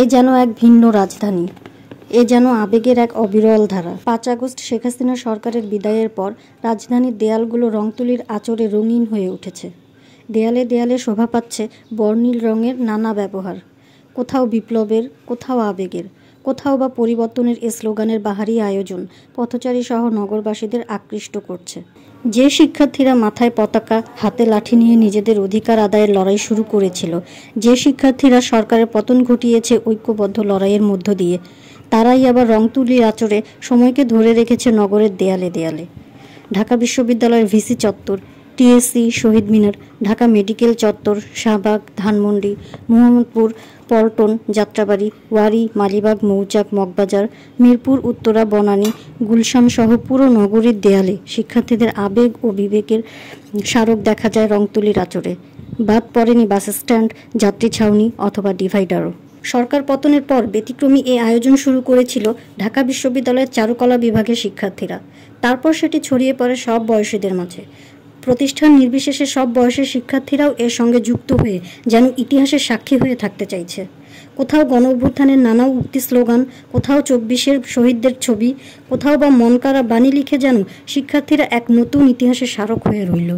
এ যেন এক ভিন্ন রাজধানী, এ যেন আবেগের এক অবিরল ধারা। ৫ আগস্ট শেখ হাসিনা সরকারের বিদায়ের পর রাজধানীর দেয়ালগুলো রংতুলির আঁচড়ে রঙিন হয়ে উঠেছে। দেয়ালে দেয়ালে শোভা পাচ্ছে বর্ণিল রঙের নানা ব্যবহার, কোথাও বিপ্লবের, কোথাও আবেগের, কোথাও বা পরিবর্তনের স্লোগানের বাহারি আয়োজন পথচারী সহ নগরবাসীদের আকৃষ্ট করছে। যে শিক্ষার্থীরা মাথায় পতাকা, হাতে লাঠি নিয়ে নিজেদের অধিকার আদায়ের লড়াই শুরু করেছিল, যে শিক্ষার্থীরা সরকারের পতন ঘটিয়েছে ঐক্যবদ্ধ লড়াইয়ের মধ্য দিয়ে, তারাই আবার রংতুলির আঁচড়ে সময়কে ধরে রেখেছে নগরের দেয়ালে দেয়ালে। ঢাকা বিশ্ববিদ্যালয়ের ভিসি চত্বর, টিএসসি, শহীদ মিনার, ঢাকা মেডিকেল চত্বর, শাহবাগ, ধানমন্ডি, মোহাম্মদপুর, পল্টন, যাত্রাবাড়ি, ওয়ারী, মালিবাগ, মৌচাক, মগবাজার, মিরপুর উত্তরা, বনানী, গুলশান সহ পুরো নগরীর দেয়ালে শিক্ষার্থীদের আবেগ ও বিবেকের স্মারক দেখা যায় রংতুলির আঁচড়ে। বাদ পড়েনি বাস স্ট্যান্ড, যাত্রী ছাউনি অথবা ডিভাইডারও। সরকার পতনের পর ব্যতিক্রমী এই আয়োজন শুরু করেছিল ঢাকা বিশ্ববিদ্যালয়ের চারুকলা বিভাগের শিক্ষার্থীরা। তারপর সেটি ছড়িয়ে পড়ে সব বয়সীদের মাঝে। প্রতিষ্ঠান নির্বিশেষে সব বয়সের শিক্ষার্থীরাও এর সঙ্গে যুক্ত হয়ে যেন ইতিহাসের সাক্ষী হয়ে থাকতে চাইছে। কোথাও গণ অভ্যুত্থানের নানা উক্তি স্লোগান, কোথাও ২৪-এর শহীদদের ছবি, কোথাও বা মনকাড়া বাণী লিখে যেন শিক্ষার্থীরা এক নতুন ইতিহাসের স্মারক হয়ে রইল।